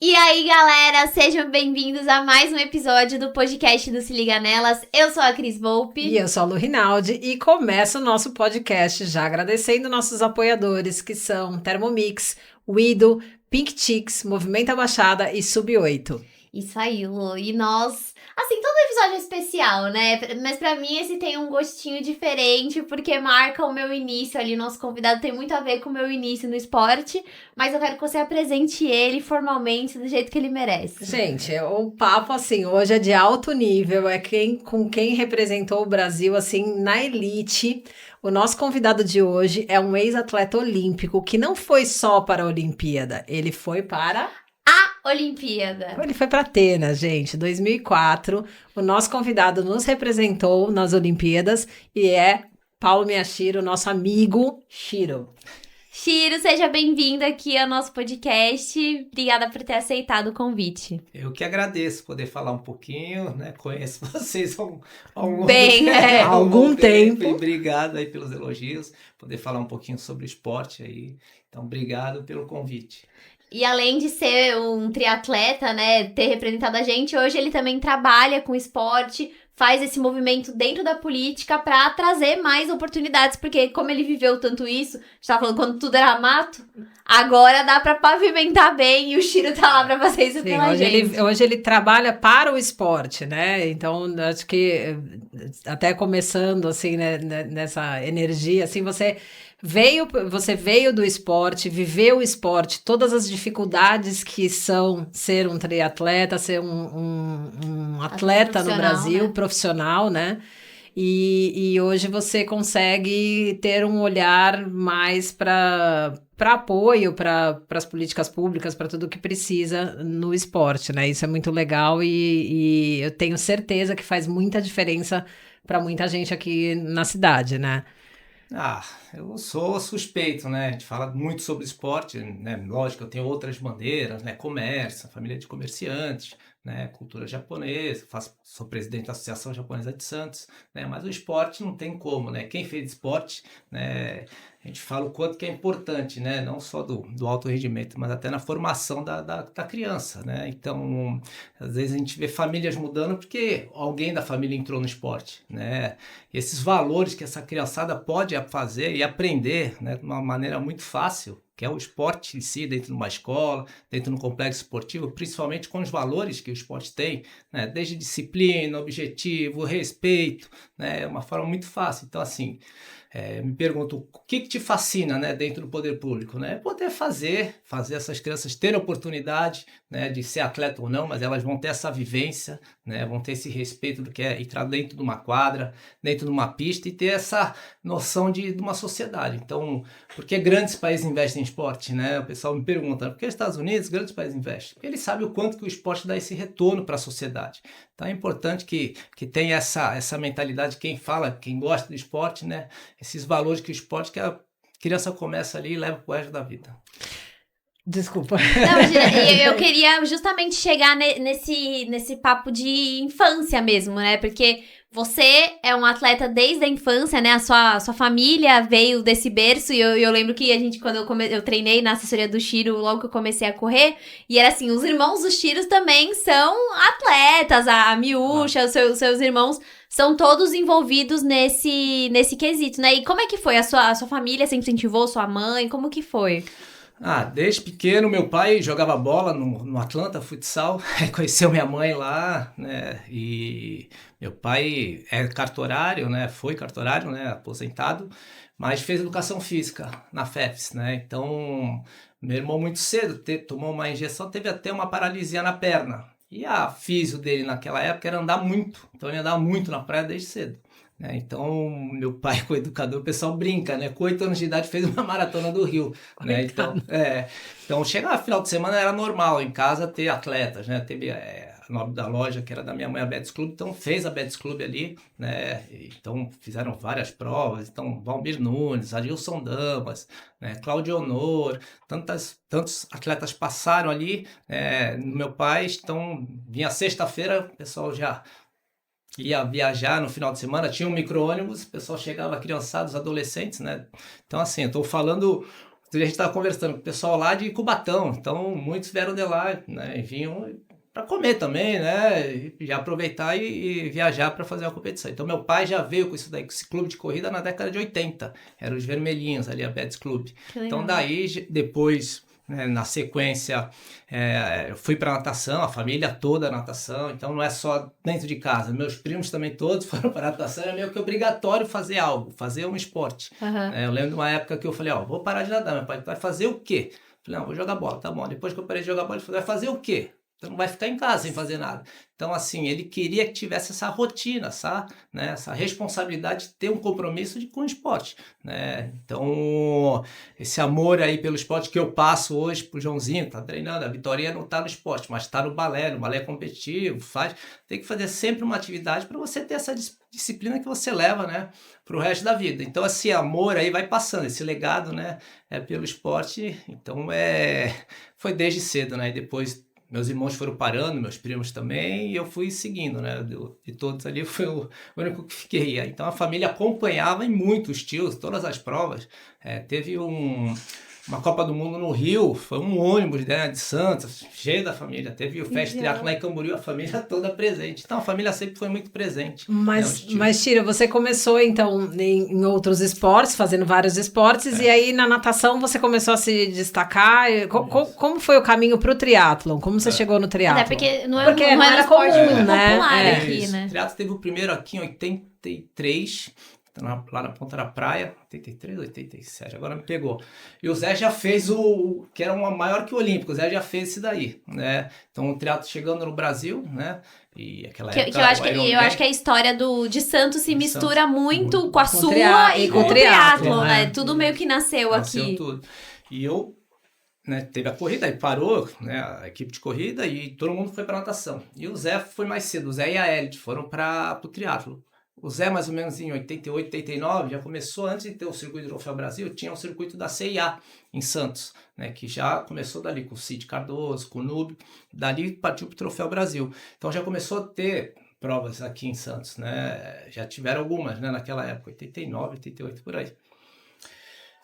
E aí, galera, sejam bem-vindos a mais um episódio do podcast do Se Liga Nelas. Eu sou a Cris Volpe. E eu sou a Lu Rinaldi e começa o nosso podcast já agradecendo nossos apoiadores, que são Thermomix, Wido, Pink Chicks, Movimento Abaixada e Sub8. Isso aí, Lu. E nós... Assim, todo episódio é especial, né? Mas pra mim esse tem um gostinho diferente, porque marca o meu início ali. Nosso convidado tem muito a ver com o meu início no esporte, mas eu quero que você apresente ele formalmente do jeito que ele merece. Gente, o papo, assim, hoje é de alto nível, é com quem representou o Brasil, assim, na elite. O nosso convidado de hoje é um ex-atleta olímpico que não foi só para a Olimpíada, ele foi para... Olimpíada. Ele foi para Atenas, gente, 2004. O nosso convidado nos representou nas Olimpíadas e é Paulo Miyashiro, nosso amigo Shiro. Shiro, seja bem-vindo aqui ao nosso podcast. Obrigada por ter aceitado o convite. Eu que agradeço poder falar um pouquinho, né? Conheço vocês há algum tempo. E obrigado aí pelos elogios, poder falar um pouquinho sobre esporte aí. Então, obrigado pelo convite. E além de ser um triatleta, né, ter representado a gente, hoje ele também trabalha com esporte, faz esse movimento dentro da política para trazer mais oportunidades, porque como ele viveu tanto isso, a gente tava falando quando tudo era mato, agora dá para pavimentar bem e o Shiro tá lá para fazer isso pela gente. Hoje ele trabalha para o esporte, né? Então, acho que até começando assim, né, nessa energia, assim, você veio do esporte, viveu o esporte, todas as dificuldades que são ser um triatleta, ser um atleta no Brasil, né? Profissional, né? E hoje você consegue ter um olhar mais para apoio, para as políticas públicas, para tudo que precisa no esporte, né? Isso é muito legal e eu tenho certeza que faz muita diferença para muita gente aqui na cidade, né? Eu sou suspeito, né? A gente fala muito sobre esporte, né? Lógico, eu tenho outras bandeiras, né? Comércio, família de comerciantes, né? Cultura japonesa, sou presidente da Associação Japonesa de Santos, né? Mas o esporte não tem como, né? Quem fez esporte, né? A gente fala o quanto que é importante, né? Não só do alto rendimento, mas até na formação da criança, né? Então, às vezes a gente vê famílias mudando porque alguém da família entrou no esporte, né? E esses valores que essa criançada pode fazer e aprender, né? De uma maneira muito fácil, que é o esporte em si, dentro de uma escola, dentro de um complexo esportivo, principalmente com os valores que o esporte tem, né? Desde disciplina, objetivo, respeito, né? É uma forma muito fácil. Então, assim... me pergunto, o que te fascina, né, dentro do poder público, né? Poder fazer essas crianças terem oportunidade, né, de ser atleta ou não, mas elas vão ter essa vivência, né, vão ter esse respeito do que é entrar dentro de uma quadra, dentro de uma pista e ter essa noção de uma sociedade. Então, por que grandes países investem em esporte, né? O pessoal me pergunta, por que os Estados Unidos, grandes países investem? Porque eles sabem o quanto que o esporte dá esse retorno para a sociedade. Então é importante que tenha essa mentalidade, quem gosta do esporte, né? Esses valores que o esporte, que a criança começa ali e leva pro resto da vida. Desculpa. Não, eu queria justamente chegar nesse papo de infância mesmo, né? Porque você é um atleta desde a infância, né? A sua família veio desse berço. E eu lembro que quando eu treinei na assessoria do Shiro, logo que eu comecei a correr, e era assim, os irmãos dos Shiros também são atletas. A Miúcha, os seus irmãos são todos envolvidos nesse quesito, né? E como é que foi? A sua família sempre incentivou? Sua mãe? Como que foi? Desde pequeno, meu pai jogava bola no Atlanta, futsal, conheceu minha mãe lá, né, e meu pai é cartorário, né, foi cartorário, né, aposentado, mas fez educação física na FEFS, né, então meu irmão muito cedo tomou uma injeção, teve até uma paralisia na perna, e a físio dele naquela época era andar muito, então ele andava muito na praia desde cedo. Então, meu pai, com o educador, o pessoal brinca, né? Com 8 anos de idade, fez uma maratona do Rio, né? Então, chegar no final de semana era normal em casa ter atletas, né? Teve o nome da loja, que era da minha mãe, a Betis Club, então fez a Betis Club ali, né? Então, fizeram várias provas. Então, Valmir Nunes, Adilson Damas, né? Cláudio Honor, tantos atletas passaram ali, no meu pai. Então, vinha sexta-feira, o pessoal já... ia viajar no final de semana, tinha um micro-ônibus, o pessoal chegava, criançados, adolescentes, né? Então, assim, eu tô falando a gente estava conversando com o pessoal lá de Cubatão, então muitos vieram de lá, né, e vinham para comer também, né, e já aproveitar e viajar para fazer uma competição. Então meu pai já veio com isso daí, com esse clube de corrida na década de 80, eram os vermelhinhos ali, a Pets Club. Então daí, depois, né, na sequência, eu fui para natação, a família toda natação, então não é só dentro de casa, meus primos também todos foram para natação, é meio que obrigatório fazer algo, fazer um esporte. Eu lembro de uma época que eu falei, vou parar de nadar, meu pai vai fazer o quê? Eu falei, não, vou jogar bola, tá bom. Depois que eu parei de jogar bola, ele falou, vai fazer o quê? Então não vai ficar em casa sem fazer nada. Então, assim, ele queria que tivesse essa rotina, né, essa responsabilidade de ter um compromisso com o esporte, né? Então, esse amor aí pelo esporte que eu passo hoje pro Joãozinho, tá treinando, a Vitorinha não tá no esporte, mas tá no balé competitivo, tem que fazer sempre uma atividade para você ter essa disciplina que você leva, né, pro resto da vida. Então, esse amor aí vai passando, esse legado, né, pelo esporte. Então, foi desde cedo, né, e depois meus irmãos foram parando, meus primos também, e eu fui seguindo, né? De todos ali, fui o único que fiquei. Então a família acompanhava em muitos tios, todas as provas. Teve uma Copa do Mundo no Rio, foi um ônibus, né, de Santos, cheio da família. Teve o Festa Triatlo lá em Camboriú, a família toda presente. Então a família sempre foi muito presente. Mas Tira, você começou então em outros esportes, fazendo vários esportes, e aí na natação você começou a se destacar. Como foi o caminho para o triatlon? Como você chegou no triatlon? Até porque não era um esporte muito popular aqui, né? O triatlo teve o primeiro aqui em 83, lá na ponta da praia, 83, 87, agora me pegou. E o Zé já fez que era maior que o Olímpico, o Zé já fez esse daí, né? Então o triatlo chegando no Brasil, né? E aquela época, eu acho que a história de Santos se mistura muito com a sua e com o triatlo, né? Tudo meio que nasceu aqui. Tudo. E eu, né, teve a corrida, aí parou, né, a equipe de corrida e todo mundo foi para natação. E o Zé foi mais cedo, o Zé e a Elide foram para o triatlo. O Zé, mais ou menos em 88, 89, já começou, antes de ter o circuito do Troféu Brasil, tinha o circuito da CIA em Santos, né, que já começou dali com o Cid Cardoso, com o Nubio, dali partiu para o Troféu Brasil. Então já começou a ter provas aqui em Santos, né, já tiveram algumas, né, naquela época, 89, 88, por aí.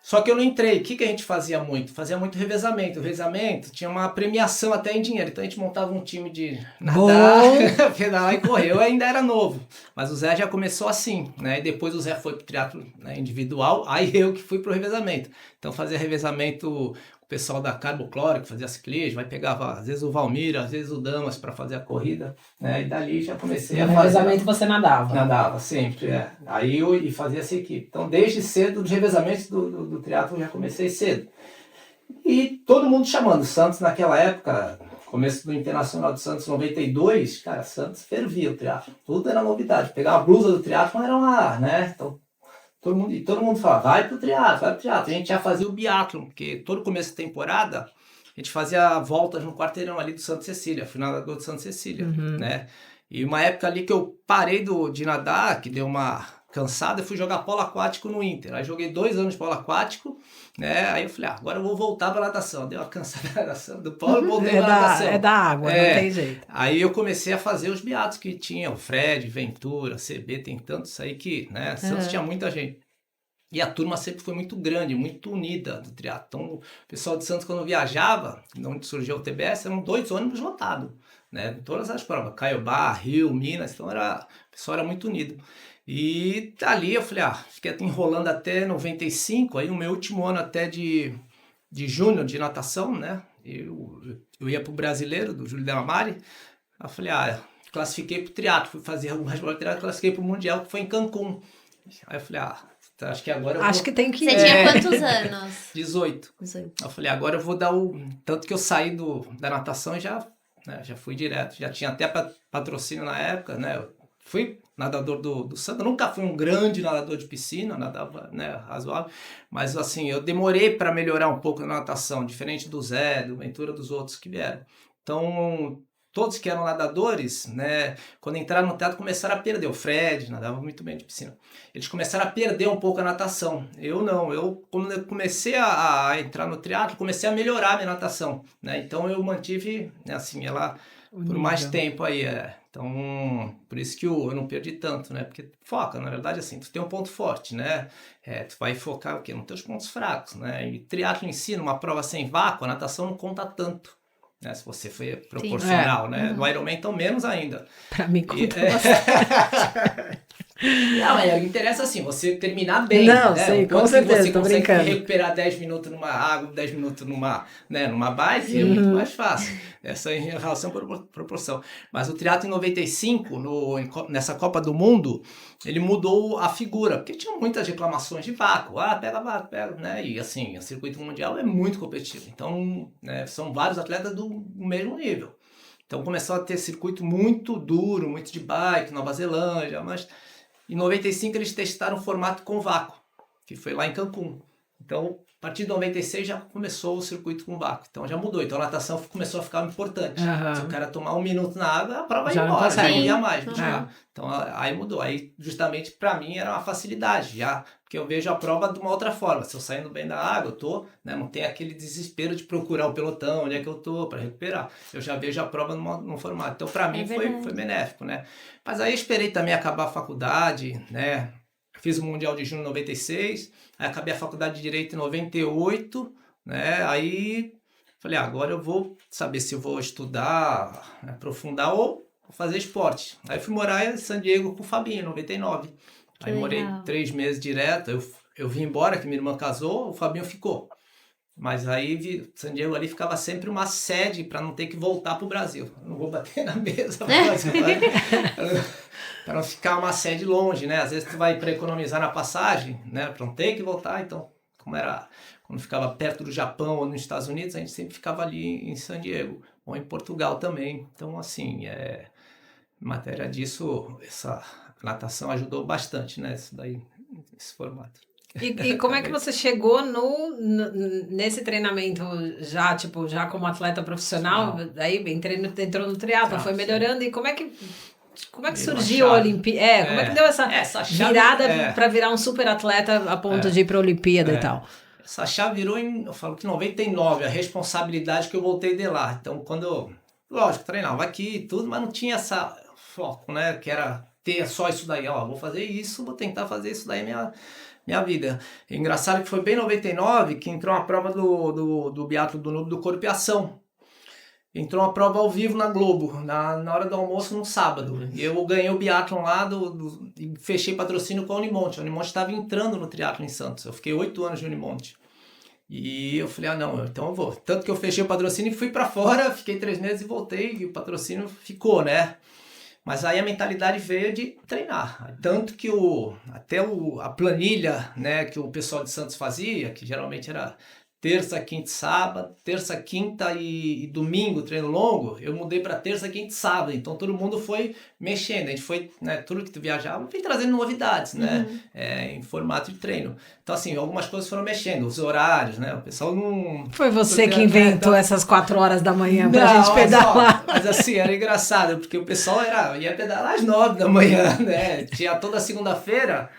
Só que eu não entrei. O que a gente fazia muito? Fazia muito revezamento. O revezamento tinha uma premiação até em dinheiro. Então a gente montava um time de nadar, pedalar e correr. Eu ainda era novo. Mas o Zé já começou assim, né? E depois o Zé foi pro triatlo, né, individual. Aí eu que fui pro revezamento. Então fazia revezamento o pessoal da Carboclórica, que fazia ciclismo. Aí pegava às vezes o Valmir, às vezes o Damas para fazer a corrida, né? E dali já comecei a fazer. No revezamento você nadava? Nadava, sempre, Aí eu fazia essa equipe. Então desde cedo, os revezamentos do triatlo eu já comecei cedo. E todo mundo chamando. Santos naquela época, começo do Internacional de Santos 92, cara, Santos fervia o triatlo. Tudo era novidade. Pegar a blusa do triatlo era uma, né? Então todo mundo falava, vai pro triatlo. A gente já fazia o biatlon, porque todo começo de temporada a gente fazia voltas no quarteirão ali do Santa Cecília, fui nadador de Santa Cecília, né? E uma época ali que eu parei de nadar, que deu uma cansada, eu fui jogar polo aquático no Inter. Aí joguei 2 anos de polo aquático, né? Aí eu falei, agora eu vou voltar pra natação. Deu uma cansada da natação, do polo, voltei pra natação. É da água, não tem jeito. Aí eu comecei a fazer os biatos que tinha, o Fred, Ventura, CB, tem tantos aí que, né? Santos tinha muita gente. E a turma sempre foi muito grande, muito unida do triatlo. Então, o pessoal de Santos, quando viajava, onde surgiu o TBS, eram 2 ônibus lotados, né? Todas as provas, Caiobá, Rio, Minas, então o pessoal era muito unido. E ali eu falei, fiquei enrolando até 95, aí no meu último ano até de júnior de natação, né? Eu ia pro Brasileiro, do Júlio Delamare, eu falei, classifiquei pro triatlo, fui fazer algumas provas de triatlo, classifiquei pro Mundial, que foi em Cancún. Aí eu falei, acho que agora eu Acho que tem que ir. Você tinha quantos anos? 18. Eu falei, agora eu vou dar Tanto que eu saí da natação e já fui direto. Já tinha até patrocínio na época, né? Eu fui nadador do Santa. Nunca fui um grande nadador de piscina, nadava, né, razoável. Mas assim, eu demorei para melhorar um pouco na natação, diferente do Zé, do Ventura, dos outros que vieram. Então, todos que eram nadadores, né, quando entraram no teatro começaram a perder. O Fred nadava muito bem de piscina. Eles começaram a perder um pouco a natação. Eu não. Quando eu comecei a entrar no triatlo, comecei a melhorar a minha natação, né? Então eu mantive, né, assim, ela por mais tempo aí. Então, por isso que eu não perdi tanto, né? Porque foca, na verdade, assim, tu tem um ponto forte, né? Tu vai focar o quê? Nos teus pontos fracos, né? E triatlo em si, numa prova sem vácuo, a natação não conta tanto. Né, se você foi proporcional, né? No Ironman, então menos ainda. Pra mim, conta bastante. Não, interessa assim, você terminar bem. Não, né? sim, com certeza, você tô consegue brincando. recuperar 10 minutos numa água, 10 minutos numa bike, é muito mais fácil. Essa em relação por proporção. Mas o triatlo em 95, nessa Copa do Mundo, ele mudou a figura, porque tinha muitas reclamações de vácuo. Pega vácuo, pega, né? E assim, o circuito mundial é muito competitivo. Então, né, são vários atletas do mesmo nível. Então começou a ter circuito muito duro, muito de bike, Nova Zelândia, mas em 95 eles testaram o formato com vácuo, que foi lá em Cancún. Então, a partir de 96 já começou o circuito com vácuo. Então já mudou. Então a natação começou a ficar importante. Se o cara tomar 1 minuto na água, a prova ia embora, já não ia mais. Então aí mudou. Aí justamente para mim era uma facilidade, já, porque eu vejo a prova de uma outra forma. Se eu saindo bem da água, eu tô, né, não tem aquele desespero de procurar o pelotão, onde é que eu tô para recuperar. Eu já vejo a prova num formato. Então para mim foi benéfico, né? Mas aí esperei também acabar a faculdade, né? Fiz o Mundial de Junho em 96, aí acabei a faculdade de Direito em 98, né? Aí falei, agora eu vou saber se eu vou estudar, aprofundar ou fazer esporte. Aí fui morar em San Diego com o Fabinho, em 99. Aí morei 3 meses direto, eu vim embora, que minha irmã casou, o Fabinho ficou. Mas aí, San Diego ali ficava sempre uma sede para não ter que voltar para o Brasil. Eu não vou bater na mesa, para não ficar uma sede longe, né? Às vezes tu vai para economizar na passagem, né? Para não ter que voltar. Então, quando ficava perto do Japão ou nos Estados Unidos, a gente sempre ficava ali em San Diego, ou em Portugal também. Então, assim, em matéria disso, essa natação ajudou bastante, né? Isso daí, esse formato. E como é que você chegou nesse treinamento já como atleta profissional? Aí entrou no triatlo, foi melhorando. E como é que surgiu a Olimpíada? Como é que deu essa virada para virar um super atleta a ponto de ir para a Olimpíada e tal? Essa chave virou eu falo que em 99, a responsabilidade que eu voltei de lá. Então, lógico, treinava aqui e tudo, mas não tinha essa foco, né? Que era ter só isso daí, vou fazer isso, vou tentar fazer isso daí minha vida. É engraçado que foi bem em 99 que entrou uma prova do biatlo do Noob do Corpo e Ação. Entrou uma prova ao vivo na Globo, na hora do almoço, no sábado. E eu ganhei o biatlon lá e fechei patrocínio com a Unimonte. A Unimonte estava entrando no triatlo em Santos. Eu fiquei 8 anos de Unimonte. E eu falei, não, então eu vou. Tanto que eu fechei o patrocínio e fui para fora, fiquei 3 meses e voltei. E o patrocínio ficou, né? Mas aí a mentalidade veio de treinar. Tanto que a planilha, né, que o pessoal de Santos fazia, que geralmente era terça, quinta e sábado, terça, quinta e domingo, treino longo, eu mudei para terça, quinta e sábado. Então todo mundo foi mexendo, a gente foi, né, tudo que tu viajava, foi trazendo novidades, né, em formato de treino. Então assim, algumas coisas foram mexendo, os horários, né, o pessoal não... Foi você que inventou essas 4 horas da manhã pra gente pedalar. Mas assim, era engraçado, porque o pessoal ia pedalar às 9 da manhã, né, tinha toda segunda-feira,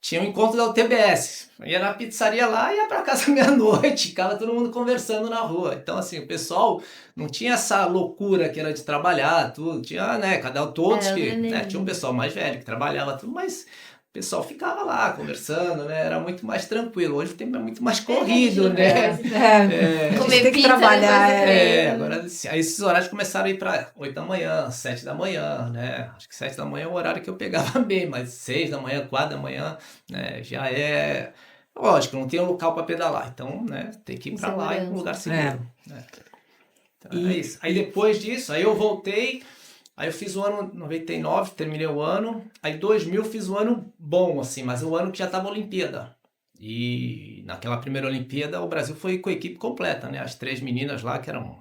tinha um encontro da UTBS, ia na pizzaria lá e ia pra casa meia-noite, ficava todo mundo conversando na rua. Então, assim, o pessoal não tinha essa loucura que era de trabalhar, tudo. Tinha, né, todos que... Né, tinha um pessoal mais velho que trabalhava, tudo, mas o pessoal ficava lá conversando, né? Era muito mais tranquilo. Hoje o tempo é muito mais corrido, né? Comer tem que trabalhar. Agora, aí esses horários começaram a ir para 8 da manhã, 7 da manhã, né? Acho que 7 da manhã é o horário que eu pegava bem, mas 6 da manhã, 4 da manhã, né? Já é... Lógico, não tem um local para pedalar. Então, né? Tem que ir para lá em um lugar seguro. Né? Então, é isso. Aí depois disso, aí eu voltei... Aí eu fiz o ano 99, terminei o ano. Aí 2000 fiz o ano bom, assim, mas o ano que já estava a Olimpíada. E naquela primeira Olimpíada o Brasil foi com a equipe completa, né? As 3 meninas lá, que eram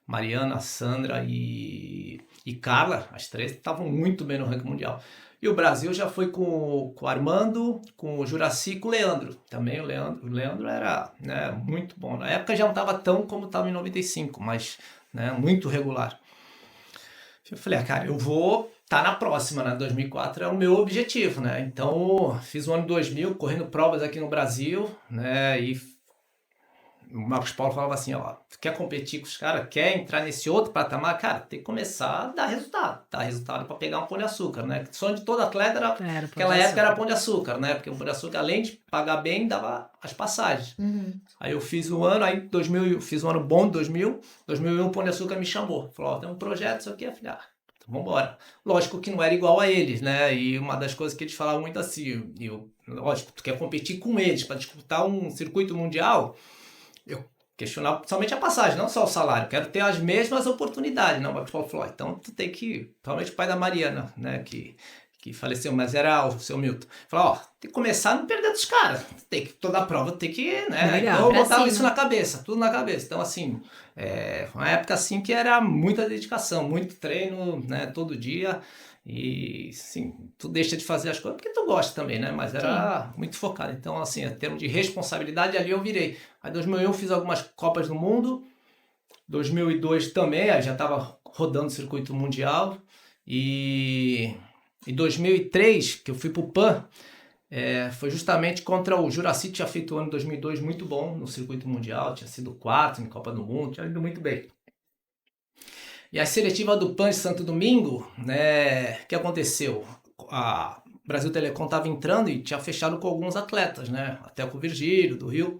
Mariana, Sandra e Carla, as 3 estavam muito bem no ranking mundial. E o Brasil já foi com o Armando, com o Juraci e com o Leandro. Também o Leandro era, né, muito bom. Na época já não estava tão como estava em 95, mas, né, muito regular. Eu falei, cara, eu vou estar na próxima, né? 2004 é o meu objetivo, né? Então, fiz o ano 2000 correndo provas aqui no Brasil, né? E o Marcos Paulo falava assim, ó, tu quer competir com os caras, quer entrar nesse outro patamar, cara, tem que começar a dar resultado para pegar um pão de açúcar, né? O sonho de todo atleta era naquela época era pão de açúcar, né? Porque o pão de açúcar, além de pagar bem, dava as passagens. Aí eu fiz o ano, aí 2000, fiz um ano bom de 2001 o pão de açúcar me chamou, falou, ó, tem um projeto, isso aqui, eu falei, então vambora. Lógico que não era igual a eles, né? E uma das coisas que eles falavam muito assim, lógico, tu quer competir com eles para disputar um circuito mundial. Eu questionava somente a passagem, não só o salário. Quero ter as mesmas oportunidades. Não, o Marcos Paulo falou, então tu tem que... Principalmente o pai da Mariana, né, que faleceu, mas era o seu Milton. Falou, ó, tem que começar a não perder dos caras. Tem que, toda a prova tem que, né? Então eu botava isso na cabeça, tudo na cabeça. Então, assim, foi uma época assim que era muita dedicação, muito treino, né, todo dia. E, sim, tu deixa de fazer as coisas porque tu gosta também, né? Mas era muito focado. Então, assim, em termos de responsabilidade, ali eu virei. Aí, em 2001, fiz algumas Copas do Mundo. 2002 também, aí já estava rodando o circuito mundial. E em 2003, que eu fui pro PAN, foi justamente contra o Juraci, que tinha feito o ano 2002 muito bom no circuito mundial. Tinha sido quarto em Copa do Mundo, tinha ido muito bem. E a seletiva do PAN de Santo Domingo, né, o que aconteceu? A Brasil Telecom estava entrando e tinha fechado com alguns atletas, né, até com o Virgílio, do Rio.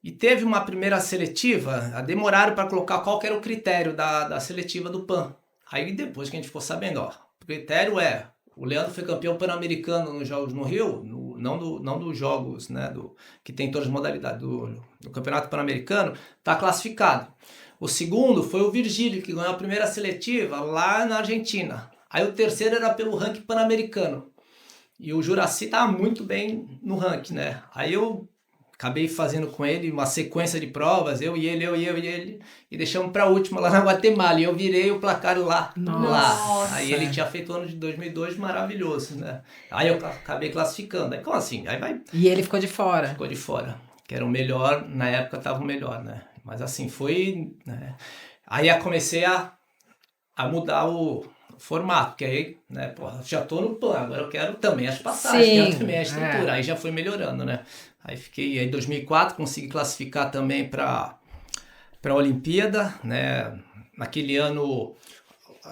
E teve uma primeira seletiva, demoraram para colocar qual que era o critério da seletiva do PAN. Aí depois que a gente ficou sabendo, ó, o critério o Leandro foi campeão pan-americano nos Jogos no Rio, não dos Jogos, né, que tem todas as modalidades, do Campeonato Pan-Americano, está classificado. O segundo foi o Virgílio, que ganhou a primeira seletiva lá na Argentina. Aí o terceiro era pelo ranking pan-americano. E o Juraci estava muito bem no ranking, né? Aí eu acabei fazendo com ele uma sequência de provas, eu e ele, e deixamos para a última lá na Guatemala. E eu virei o placar lá. Aí ele tinha feito o ano de 2002 maravilhoso, né? Aí eu acabei classificando. Aí como assim? Aí vai... E ele ficou de fora? Ficou de fora. Que era o melhor, na época estava o melhor, né? Mas assim, foi... Né? Aí eu comecei a mudar o formato, porque aí, né, porra, já tô no PAN, agora eu quero também as passagens, quero também a estrutura. Aí já foi melhorando, né? Aí fiquei, aí em 2004 consegui classificar também para a Olimpíada, né? Naquele ano,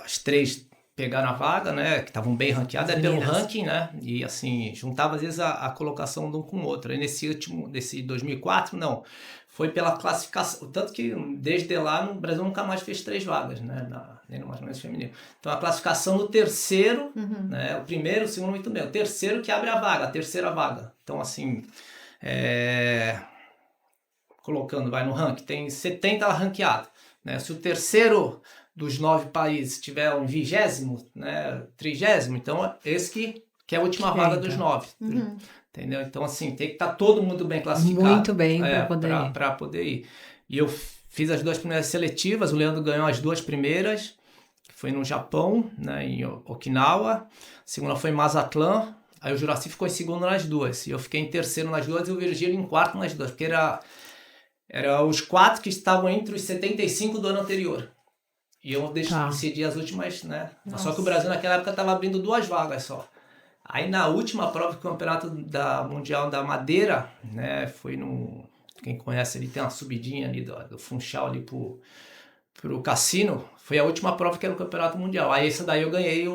as 3 pegaram a vaga, né? Que estavam bem ranqueadas, pelo ranking, né? E assim, juntava às vezes a colocação de um com o outro. Aí nesse 2004, não. Foi pela classificação, tanto que desde lá o Brasil nunca mais fez 3 vagas, né, nem no masculino feminino. Então a classificação no terceiro, né, o primeiro, o segundo muito bem, o terceiro que abre a terceira vaga. Então assim, colocando, vai no ranking, tem 70 ranqueados, né, se o terceiro dos 9 países tiver um 20º, né, 30º, então esse que é a última vaga dos 9. Entendeu? Então, assim, tem que estar todo mundo bem classificado. Muito bem para poder ir. E eu fiz as 2 primeiras seletivas, o Leandro ganhou as 2 primeiras, que foi no Japão, né, em Okinawa. A segunda foi em Mazatlan, aí o Juraci ficou em segundo nas 2. E eu fiquei em terceiro nas 2 e o Virgílio em quarto nas 2, porque era os 4 que estavam entre os 75 do ano anterior. E eu decidi as últimas, né? Nossa. Só que o Brasil naquela época estava abrindo 2 vagas só. Aí na última prova do Campeonato Mundial da Madeira, né, foi quem conhece ali, tem uma subidinha ali do Funchal ali pro cassino, foi a última prova que era o Campeonato Mundial. Aí essa daí eu ganhei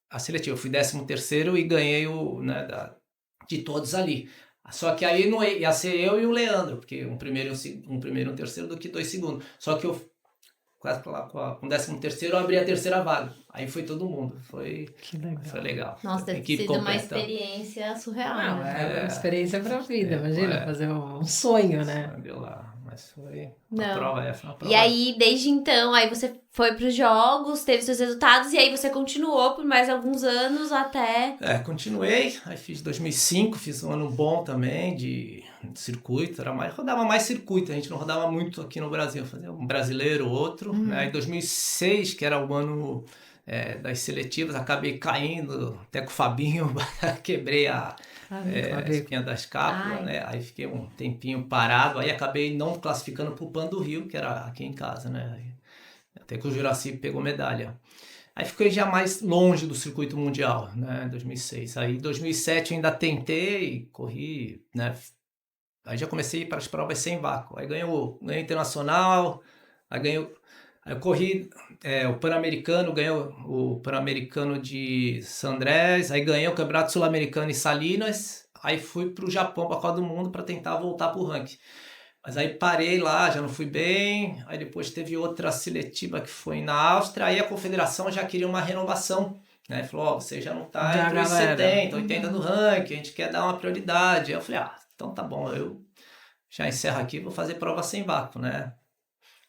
a seletiva, eu fui 13º e ganhei de todos ali. Só que aí não ia ser eu e o Leandro, porque um primeiro e um terceiro do que 2 segundos. Só que eu com o 13º eu abri a terceira vaga. Aí foi todo mundo. Foi legal. Nossa, deve ter sido uma experiência surreal. Não, é uma experiência pra vida. Imagina, fazer um sonho, né? Deu lá. Mas foi uma prova. E aí, desde então, aí você foi pros jogos, teve seus resultados, e aí você continuou por mais alguns anos até... Continuei. Aí fiz 2005, fiz um ano bom também de circuito. Rodava mais circuito, a gente não rodava muito aqui no Brasil. Fazia um brasileiro, outro. Né? Em 2006, que era o ano das seletivas, acabei caindo até com o Fabinho, quebrei a espinha das cápulas, né? Aí fiquei um tempinho parado, aí acabei não classificando pro PAN do Rio, que era aqui em casa, né? Até que o Juraci pegou medalha. Aí fiquei já mais longe do circuito mundial, né, em 2006. Aí em 2007 eu ainda tentei, corri, né, aí já comecei para as provas sem vácuo. Aí ganhei internacional, aí eu corri o Pan-Americano, ganhei o Pan-Americano de San Andrés, aí ganhei o Campeonato Sul-Americano em Salinas, aí fui para o Japão, para a Copa do Mundo, para tentar voltar para o ranking. Mas aí parei lá, já não fui bem, aí depois teve outra seletiva que foi na Áustria, aí a confederação já queria uma renovação, né? Falou, você já não está entre os 70, 80 do ranking, a gente quer dar uma prioridade. Aí eu falei, então tá bom, eu já encerro aqui, vou fazer prova sem vácuo, né?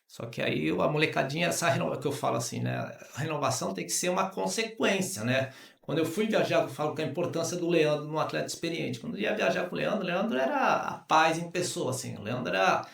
Só que aí a molecadinha, essa renovação que eu falo assim, né? A renovação tem que ser uma consequência, né? Quando eu fui viajar, eu falo que a importância do Leandro num atleta experiente. Quando eu ia viajar com o Leandro era a paz em pessoa, assim. O Leandro era...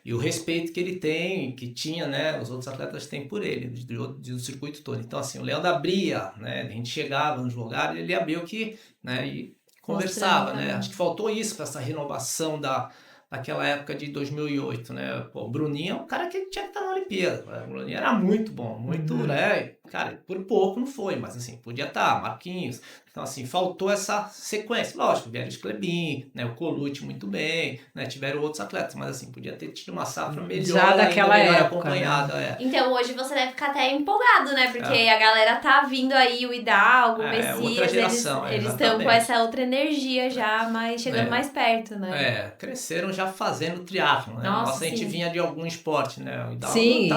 E o respeito que ele tem, que tinha, né? Os outros atletas têm por ele, do circuito todo. Então, assim, o Leandro abria, né? A gente chegava nos lugares, ele abria o que... né? E conversava, né? Acho que faltou isso para essa renovação daquela época de 2008, né? Pô, o Bruninho é um cara que tinha que estar na Olimpíada. O Bruninho era muito bom, muito, né? Cara, por pouco não foi, mas assim, podia estar, Marquinhos. Então, assim, faltou essa sequência. Lógico, Vélez Clebin, né? O Colucci muito bem, né? Tiveram outros atletas, mas assim, podia ter tido uma safra melhor, já daquela melhor época, acompanhada. Né? Então, hoje você deve ficar até empolgado, né? Porque a galera tá vindo aí, o Hidalgo, o Messias, outra geração, eles estão com essa outra energia já, mas chegando mais perto, né? Cresceram já fazendo triatlon, né? Nossa, a gente vinha de algum esporte, né? O Hidalgo sim,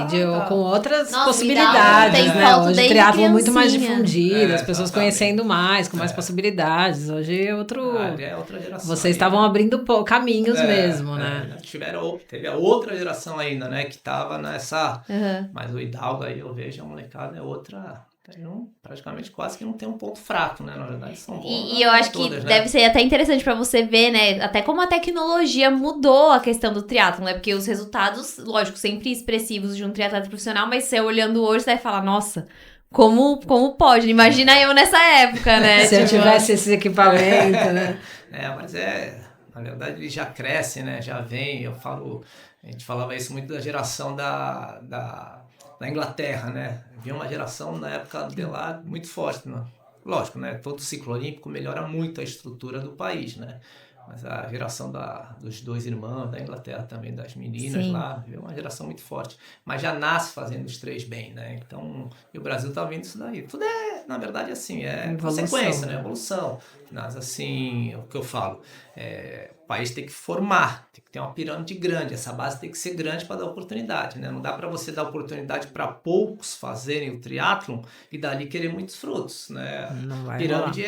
com outras possibilidades, tem né? foto Hoje o triatlon é muito mais criancinha. difundido, as pessoas conhecendo mais, com mais possibilidades. Hoje é outra geração. Vocês estavam abrindo caminhos mesmo, né? Teve a outra geração ainda, né? Que tava nessa... Mas o Hidalgo aí, eu vejo, a molecada é outra... praticamente quase que não tem um ponto fraco, né? Na verdade, são bons. E eu acho que deve ser até interessante pra você ver, né? Até como a tecnologia mudou a questão do triatlon, né? Porque os resultados, lógico, sempre expressivos de um triatleta profissional, mas você olhando hoje, você vai falar, nossa... Como pode? Imagina eu nessa época, né? Se eu tivesse esse equipamento, né? Mas na verdade ele já cresce, né? Já vem, a gente falava isso muito da geração da Inglaterra, né? Havia uma geração na época de lá muito forte, né? Lógico, né? Todo ciclo olímpico melhora muito a estrutura do país, né? Mas a geração dos dois irmãos da Inglaterra também, das meninas lá, é uma geração muito forte. Mas já nasce fazendo os três bem, né? Então, e o Brasil tá vendo isso daí. Tudo na verdade, assim, consequência, né? Evolução. Mas, assim, o que eu falo, o país tem que formar, tem que ter uma pirâmide grande. Essa base tem que ser grande para dar oportunidade, né? Não dá para você dar oportunidade para poucos fazerem o triatlon e dali querer muitos frutos, né? Pirâmide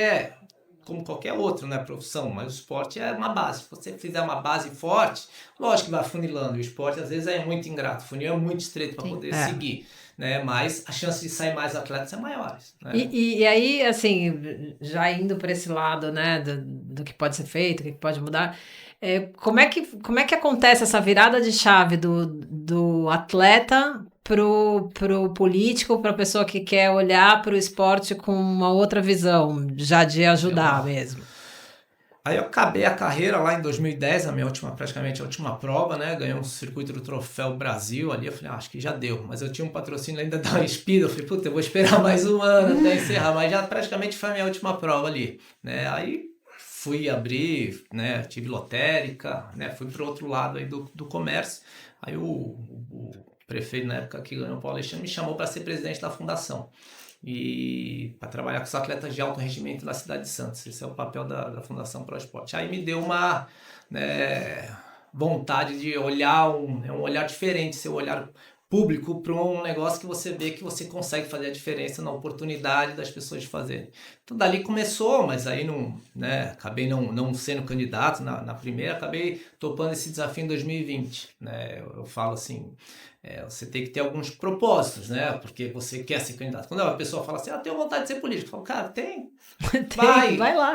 como qualquer outro, né, profissão, mas o esporte é uma base. Se você fizer uma base forte, lógico que vai funilando. O esporte, às vezes, é muito ingrato. O funil é muito estreito para poder seguir, né, mas a chance de sair mais atletas é maiores. Né? E aí, assim, já indo para esse lado, né, do que pode ser feito, o que pode mudar, como é que acontece essa virada de chave do atleta pro político, para a pessoa que quer olhar para o esporte com uma outra visão, já de ajudar mesmo? Aí eu acabei a carreira lá em 2010, praticamente a última prova, né? Ganhei um circuito do Troféu Brasil ali. Eu falei, acho que já deu. Mas eu tinha um patrocínio ainda da Speed. Eu falei, puta, eu vou esperar mais um ano até encerrar. Mas já praticamente foi a minha última prova ali, né? Aí fui abrir, né? Tive lotérica, né? Fui pro outro lado aí do comércio. Aí o prefeito na época que ganhou o Paulo Alexandre me chamou para ser presidente da fundação e para trabalhar com os atletas de alto rendimento da cidade de Santos. Esse é o papel da Fundação Pro Esporte. Aí me deu uma vontade de olhar um olhar diferente, seu olhar público para um negócio que você vê que você consegue fazer a diferença na oportunidade das pessoas de fazerem. Então dali começou, mas aí acabei não sendo candidato na primeira, acabei topando esse desafio em 2020. Né? Eu falo assim, você tem que ter alguns propósitos, né? Porque você quer ser candidato. Quando a pessoa fala assim, tenho vontade de ser político, eu falo, cara, tem. Vai lá.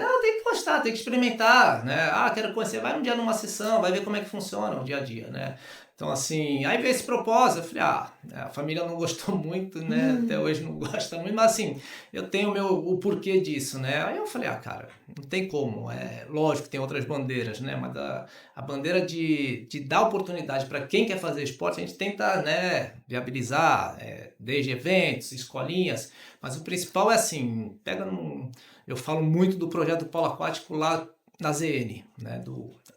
Não, tem que gostar, tem que experimentar, né? Quero conhecer, vai um dia numa sessão, vai ver como é que funciona o dia a dia, né? Então, assim, aí veio esse propósito, eu falei, a família não gostou muito, né, até hoje não gosta muito, mas assim, eu tenho o porquê disso, né, aí eu falei, cara, não tem como, lógico que tem outras bandeiras, né, mas a bandeira de dar oportunidade para quem quer fazer esporte, a gente tenta, né, viabilizar, desde eventos, escolinhas, mas o principal é assim, eu falo muito do projeto do Polo Aquático lá na ZN, né,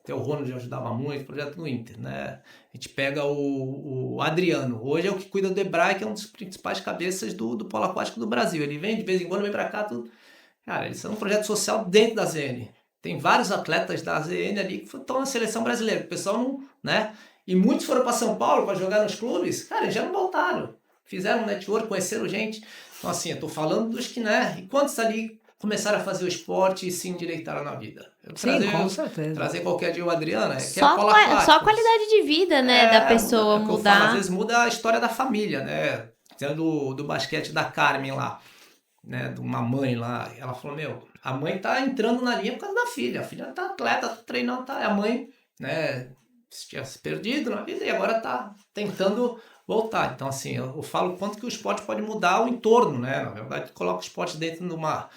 até o Ronald ajudava muito, o projeto do Inter, né? A gente pega o Adriano, hoje é o que cuida do EBRAE, que é um dos principais cabeças do Polo Aquático do Brasil. Ele vem de vez em quando, vem pra cá, tudo. Cara, eles são um projeto social dentro da ZN. Tem vários atletas da ZN ali que estão na seleção brasileira. O pessoal não, né? E muitos foram para São Paulo para jogar nos clubes. Cara, eles já não voltaram. Fizeram um network, conheceram gente. Então, assim, eu tô falando dos que, né? E quantos ali começaram a fazer o esporte e se endireitaram na vida? Com certeza. Trazer qualquer dia o Adriano, só a qualidade de vida, né, da pessoa mudar. Falo, às vezes muda a história da família, né? Tendo do basquete da Carmen lá, né? De uma mãe lá. Ela falou, a mãe tá entrando na linha por causa da filha. A filha tá atleta, tá treinando, tá. A mãe, né, tinha se perdido na vida e agora tá tentando voltar. Então, assim, eu falo quanto que o esporte pode mudar o entorno, né? Na verdade, coloca o esporte dentro de uma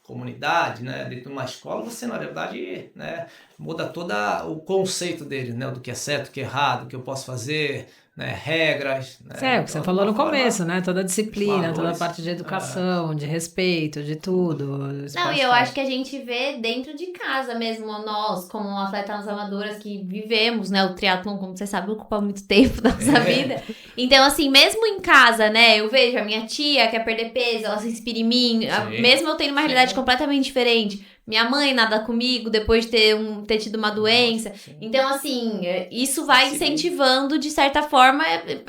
comunidade, né, dentro de uma escola, você na verdade, né, muda todo o conceito dele, né, do que é certo, do que é errado, do que eu posso fazer, né, regras. Né, o que você falou no começo, né, toda a disciplina, toda a parte de educação, de respeito, de tudo. Não, e eu acho que a gente vê dentro de casa mesmo, nós, como atletas amadoras que vivemos, né, o triatlon, como você sabe, ocupa muito tempo da nossa vida. Então, assim, mesmo em casa, né, eu vejo a minha tia quer perder peso, ela se inspira em mim, mesmo eu tendo uma realidade completamente diferente. Minha mãe nada comigo depois de ter tido uma doença. Então, assim, isso vai incentivando, de certa forma,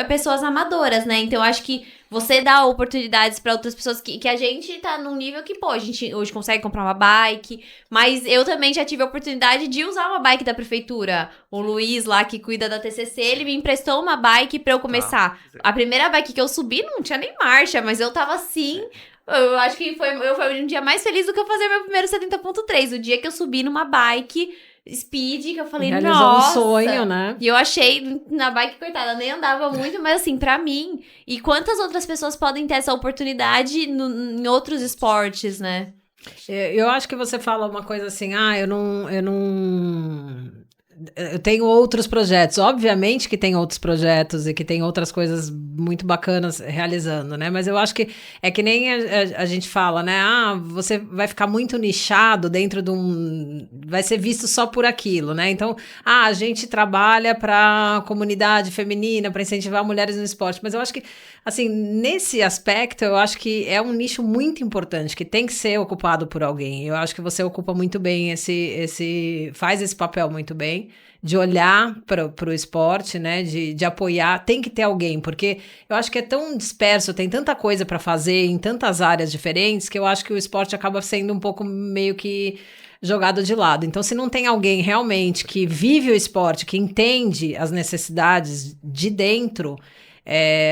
pessoas amadoras, né? Então, eu acho que você dá oportunidades para outras pessoas que a gente tá num nível que, a gente hoje consegue comprar uma bike, mas eu também já tive a oportunidade de usar uma bike da prefeitura. O Luiz lá, que cuida da TCC, ele me emprestou uma bike pra eu começar. A primeira bike que eu subi não tinha nem marcha, mas eu tava assim... Eu acho que foi um dia mais feliz do que eu fazer meu primeiro 70.3. O dia que eu subi numa bike speed, que eu falei, nossa. Um sonho, né? E eu achei, na bike, coitada, eu nem andava muito, mas assim, pra mim. E quantas outras pessoas podem ter essa oportunidade em outros esportes, né? Eu acho que você fala uma coisa assim, eu tenho outros projetos. Obviamente que tem outros projetos e que tem outras coisas muito bacanas realizando, né? Mas eu acho que é que nem a gente fala, né? Você vai ficar muito nichado dentro de vai ser visto só por aquilo, né? Então, a gente trabalha para a comunidade feminina, para incentivar mulheres no esporte. Mas eu acho que, assim, nesse aspecto, eu acho que é um nicho muito importante, que tem que ser ocupado por alguém. Eu acho que você ocupa muito bem faz esse papel muito bem, de olhar para o esporte, né, de apoiar, tem que ter alguém, porque eu acho que é tão disperso, tem tanta coisa para fazer em tantas áreas diferentes, que eu acho que o esporte acaba sendo um pouco meio que jogado de lado. Então, se não tem alguém realmente que vive o esporte, que entende as necessidades de dentro,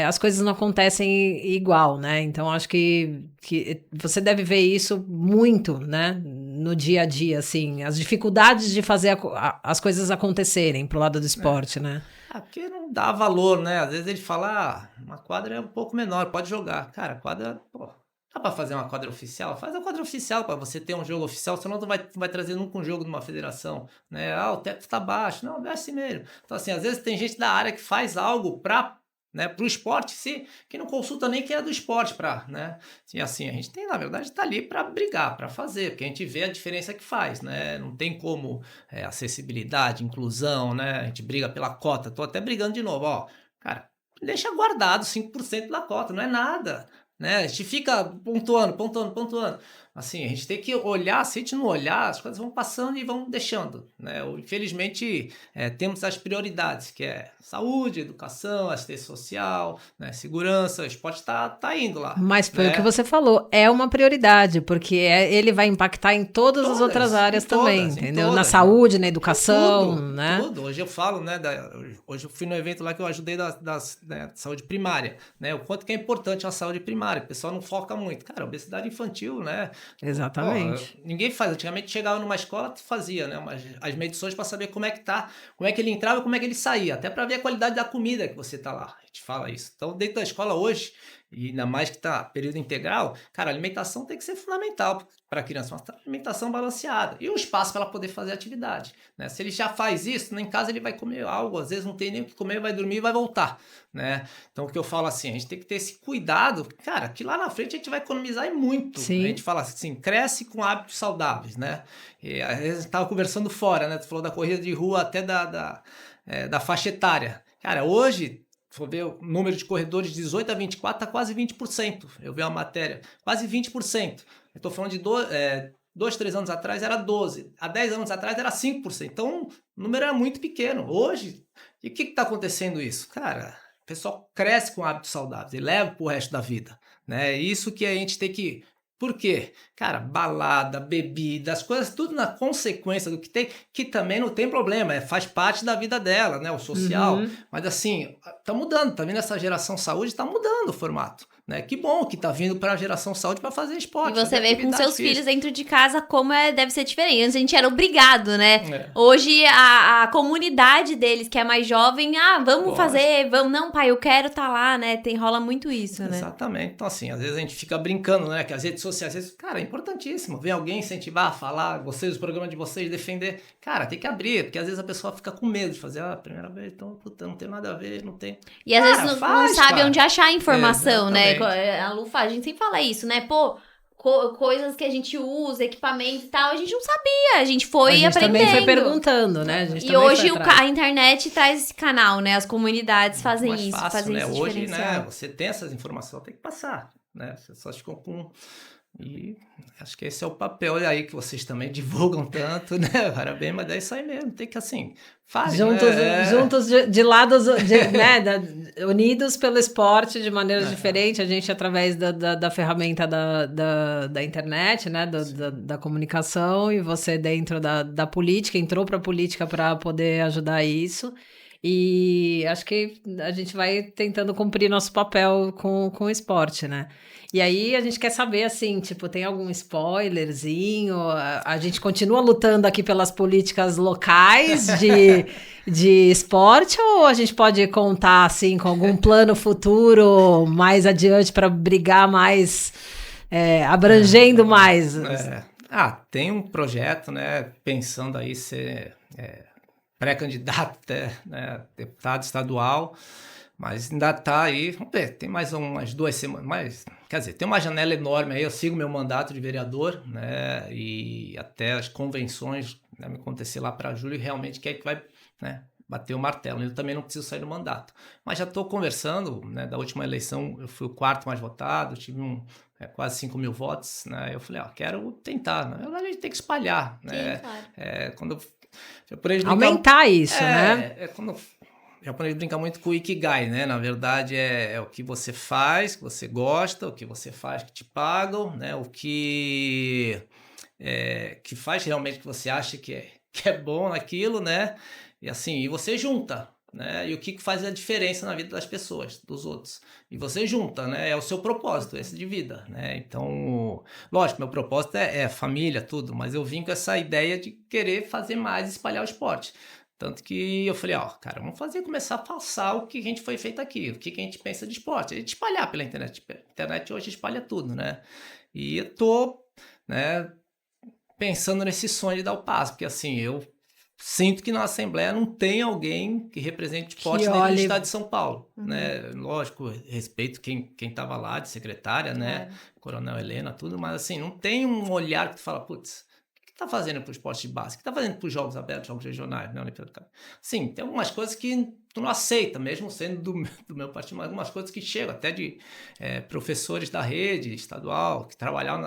as coisas não acontecem igual, né? Então, acho que você deve ver isso muito, né? No dia a dia, assim, as dificuldades de fazer as coisas acontecerem pro lado do esporte, né? Porque não dá valor, né? Às vezes ele fala, uma quadra é um pouco menor, pode jogar. Cara, quadra, dá pra fazer uma quadra oficial? Faz a quadra oficial para você ter um jogo oficial, senão tu vai trazer nunca um jogo de uma federação, né? O teto tá baixo. Não, é assim mesmo. Então, assim, às vezes tem gente da área que faz algo pro esporte, que não consulta nem quem é do esporte né? E assim, a gente tem, na verdade, tá ali para brigar, para fazer, porque a gente vê a diferença que faz, né? Não tem como acessibilidade, inclusão, né? A gente briga pela cota, tô até brigando de novo, cara, deixa guardado 5% da cota, não é nada, né? A gente fica pontuando. Assim, a gente tem que olhar, se a gente não olhar, as coisas vão passando e vão deixando, né? Infelizmente, temos as prioridades, que é saúde, educação, assistência social, né? Segurança, o esporte tá indo lá. Mas foi o que você falou, é uma prioridade, porque ele vai impactar em todas as outras áreas também, entendeu? Na saúde, na educação, né? Tudo. Hoje eu falo, né? Hoje eu fui no evento lá que eu ajudei da saúde primária, né? O quanto que é importante a saúde primária. primária, o pessoal não foca muito. Cara, obesidade infantil, né? Exatamente. Ninguém faz. Antigamente chegava numa escola, fazia, né? As medições para saber como é que tá, como é que ele entrava e como é que ele saía, até para ver a qualidade da comida que você tá lá. A gente fala isso. Então, dentro da escola hoje, e ainda mais que tá período integral, cara, a alimentação tem que ser fundamental para a criança, uma alimentação balanceada e um espaço para ela poder fazer atividade, né? Se ele já faz isso, em casa ele vai comer algo, às vezes não tem nem o que comer, vai dormir e vai voltar, né? Então, o que eu falo assim, a gente tem que ter esse cuidado, cara, que lá na frente a gente vai economizar e muito. Sim. A gente fala assim, cresce com hábitos saudáveis, né? E às vezes a gente tava conversando fora, né? Tu falou da corrida de rua até da faixa etária. Cara, hoje, se for ver o número de corredores de 18 a 24, tá quase 20%. Eu vi uma matéria, quase 20%. Eu tô falando de 2, 3 anos atrás era 12%. Há 10 anos atrás era 5%. Então, o número era muito pequeno. Hoje, e o que está acontecendo isso? Cara, o pessoal cresce com hábitos saudáveis e leva pro resto da vida, né? Isso que a gente tem que... Por quê? Cara, balada, bebida, as coisas tudo na consequência do que tem, que também não tem problema, faz parte da vida dela, né? O social. Mas assim, tá mudando, tá vindo essa geração saúde, tá mudando o formato, né? Que bom que tá vindo para a geração saúde para fazer esporte. E você vê com seus filhos dentro de casa como deve ser diferente. Antes a gente era obrigado, né? Hoje a comunidade deles, que é mais jovem, vamos fazer, vamos, não, pai, eu quero tá lá, né? Rola muito isso, né? Exatamente. Então, assim, às vezes a gente fica brincando, né? Que as redes sociais, às vezes, cara, é importantíssimo. Vem alguém incentivar, falar, vocês, o programa de vocês, defender. Cara, tem que abrir, porque às vezes a pessoa fica com medo de fazer, a primeira vez, então, puta, não tem nada a ver, não tem. E às vezes não sabe onde achar a informação, né? A Lu faz, a gente sempre fala isso, né? Pô, coisas que a gente usa, equipamento e tal, a gente não sabia, a gente foi aprendendo. A gente também foi perguntando, né? E hoje a internet traz esse canal, né? As comunidades fazem isso, fácil, fazem né? isso Hoje, né? Você tem essas informações, tem que passar, né? Você só ficou com... E acho que esse é o papel aí que vocês também divulgam tanto, né? Parabéns, mas é isso aí mesmo, tem que assim, faz, juntos de lados, né? Unidos pelo esporte de maneiras diferentes, a gente através da ferramenta da internet, né? Da comunicação, e você dentro da política, entrou para a política para poder ajudar isso. E acho que a gente vai tentando cumprir nosso papel com o esporte, né? E aí a gente quer saber, assim, tipo, tem algum spoilerzinho? A gente continua lutando aqui pelas políticas locais de esporte, ou a gente pode contar, assim, com algum plano futuro mais adiante para brigar mais, abrangendo mais? Tem um projeto, né, pensando aí ser pré-candidato até, né, deputado estadual, mas ainda tá aí, vamos ver, tem mais umas 2 semanas, quer dizer, tem uma janela enorme aí, eu sigo meu mandato de vereador, né, e até as convenções, né, me acontecer lá para julho, realmente quem é que vai, né, bater o martelo. Eu também não preciso sair do mandato, mas já estou conversando, né, da última eleição eu fui o 4º mais votado, tive quase 5 mil votos, né, eu falei, quero tentar, né, a gente tem que espalhar, né. Sim, claro. Quando aumentar isso, né? Quando o japonês brinca muito com o Ikigai, né? Na verdade, é o que você faz, que você gosta, o que você faz que te pagam, né? O que faz realmente que você acha que é bom naquilo, né? E assim, e você junta, né? E o que faz a diferença na vida das pessoas, dos outros. E você junta, né? É o seu propósito, esse de vida, né? Então, lógico, meu propósito é família, tudo, mas eu vim com essa ideia de querer fazer mais, espalhar o esporte. Tanto que eu falei, cara, vamos começar a passar o que a gente foi feito aqui, o que a gente pensa de esporte, a gente espalhar pela internet. A internet hoje espalha tudo, né? E eu tô, né, pensando nesse sonho de dar o passo, porque assim, eu sinto que na Assembleia não tem alguém que represente o esporte dentro do estado de São Paulo, né? Lógico, respeito quem estava lá de secretária, né? Coronel Helena, tudo, mas assim, não tem um olhar que tu fala, putz, o que tá fazendo pro esporte de base? O que tá fazendo pros jogos abertos, jogos regionais, né? Sim, tem algumas coisas que tu não aceita, mesmo sendo do meu partido, mas algumas coisas que chegam até de professores da rede estadual, que trabalham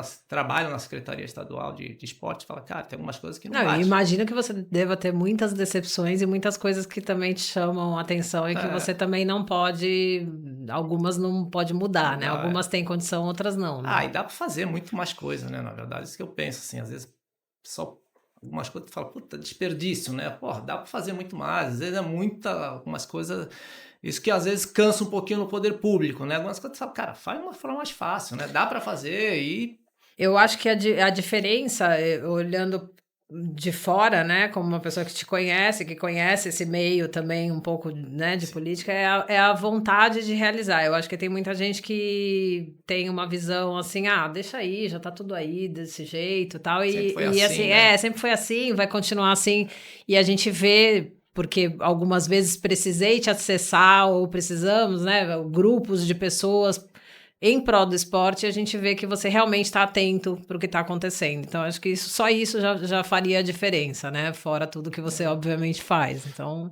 na Secretaria Estadual de Esporte, fala, cara, tem algumas coisas que não bate. Imagino que você deva ter muitas decepções e muitas coisas que também te chamam a atenção e que você também não pode, algumas não pode mudar, né? Algumas têm condição, outras não, né? E dá para fazer muito mais coisa, né? Na verdade, isso que eu penso, assim, às vezes só algumas coisas tu fala, puta, desperdício, né? Pô, dá para fazer muito mais. Às vezes algumas coisas... Isso que às vezes cansa um pouquinho no poder público, né? Algumas coisas tu fala, cara, faz de uma forma mais fácil, né? Dá para fazer e... Eu acho que a diferença, olhando de fora, né, como uma pessoa que te conhece, que conhece esse meio também um pouco, né, de política, é a vontade de realizar. Eu acho que tem muita gente que tem uma visão assim, deixa aí, já tá tudo aí desse jeito, tal, Sempre foi e assim, assim, né? sempre foi assim, vai continuar assim, e a gente vê, porque algumas vezes precisei te acessar, ou precisamos, né, grupos de pessoas em prol do esporte, a gente vê que você realmente está atento para o que está acontecendo. Então, acho que só isso já faria a diferença, né? Fora tudo que você, obviamente, faz. Então...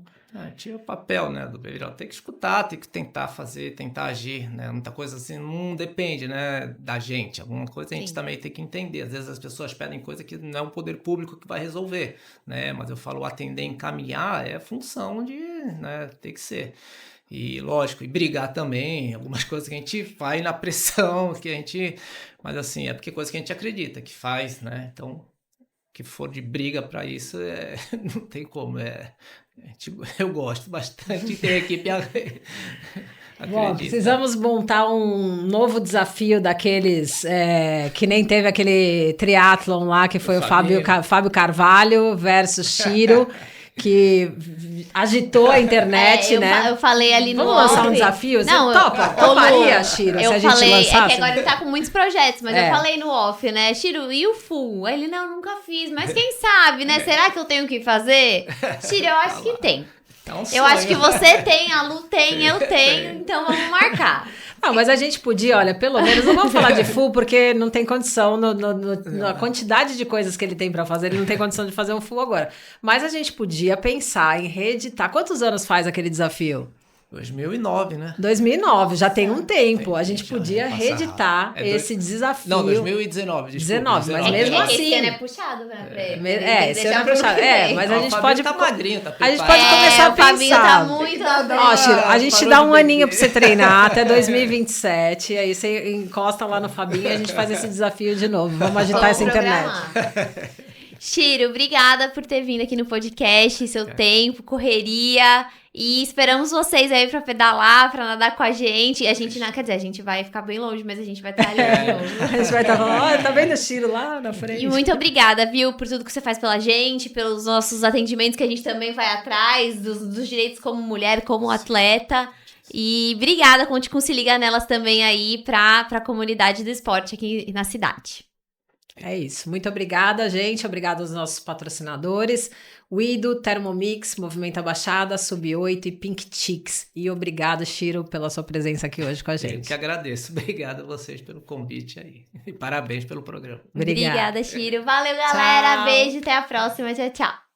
Tinha o papel, né, do Bevirão. Tem que escutar, tem que tentar fazer, tentar agir, né? Muita coisa assim não depende, né, da gente. Alguma coisa a gente também tem que entender. Às vezes as pessoas pedem coisa que não é o poder público que vai resolver, né? Mas eu falo, atender, encaminhar é função de, né, tem que ser. E lógico, e brigar também, algumas coisas que a gente vai na pressão, que a gente... Mas assim, é porque é coisa que a gente acredita, que faz, né? Então, que for de briga para isso, não tem como. Eu gosto bastante de ter equipe. Bom, precisamos montar um novo desafio daqueles que nem teve aquele triatlon lá, que foi o Fábio Carvalho versus Chiro. Que agitou a internet, né? Eu falei ali no Vamos lançar um desafio? Você topa? Toparia, Chiro, se a gente lançasse? É que agora ele tá com muitos projetos, mas eu falei no off, né? Chiro, e o full? Aí ele, não, nunca fiz, mas quem sabe, né? Será que eu tenho que fazer? Chiro, eu acho que tem. Eu acho que você tem, a Lu tem, eu tenho, então vamos marcar. Não, mas a gente podia, olha, pelo menos, não vamos falar de full, porque não tem condição, na quantidade de coisas que ele tem pra fazer, ele não tem condição de fazer um full agora. Mas a gente podia pensar em reeditar. Quantos anos faz aquele desafio? 2009, né? 2009, já tem um tempo. A gente podia reeditar esse desafio. Não, 2019, desculpa. 19, mas mesmo assim... Esse ano é puxado pra ele. Esse ano é puxado. Mas a gente pode... Tá magrinho, tá a gente pode começar a pensar. O Fabinho tá muito... Ó, Chiro, a gente dá um aninho pra você treinar até 2027. Aí você encosta lá no Fabinho e a gente faz esse desafio de novo. Vamos agitar essa internet. Chiro, obrigada por ter vindo aqui no podcast, seu tempo, correria. E esperamos vocês aí pra pedalar, pra nadar com a gente. A gente, quer dizer, a gente vai ficar bem longe, mas a gente vai estar ali de novo. A gente vai estar falando, tá vendo o Chiro lá na frente? E muito obrigada, viu, por tudo que você faz pela gente, pelos nossos atendimentos que a gente também vai atrás, dos direitos como mulher, como atleta. E obrigada, conte com Se Liga Nelas também aí pra comunidade do esporte aqui na cidade. É isso. Muito obrigada, gente. Obrigada aos nossos patrocinadores. Wido, Thermomix, Movimento Abaixada, Sub-8 e Pink Chicks. E obrigado, Chiro, pela sua presença aqui hoje com a gente. Eu que agradeço. Obrigado a vocês pelo convite aí. E parabéns pelo programa. Obrigada, Chiro. Valeu, galera. Tchau. Beijo, até a próxima. Tchau, tchau.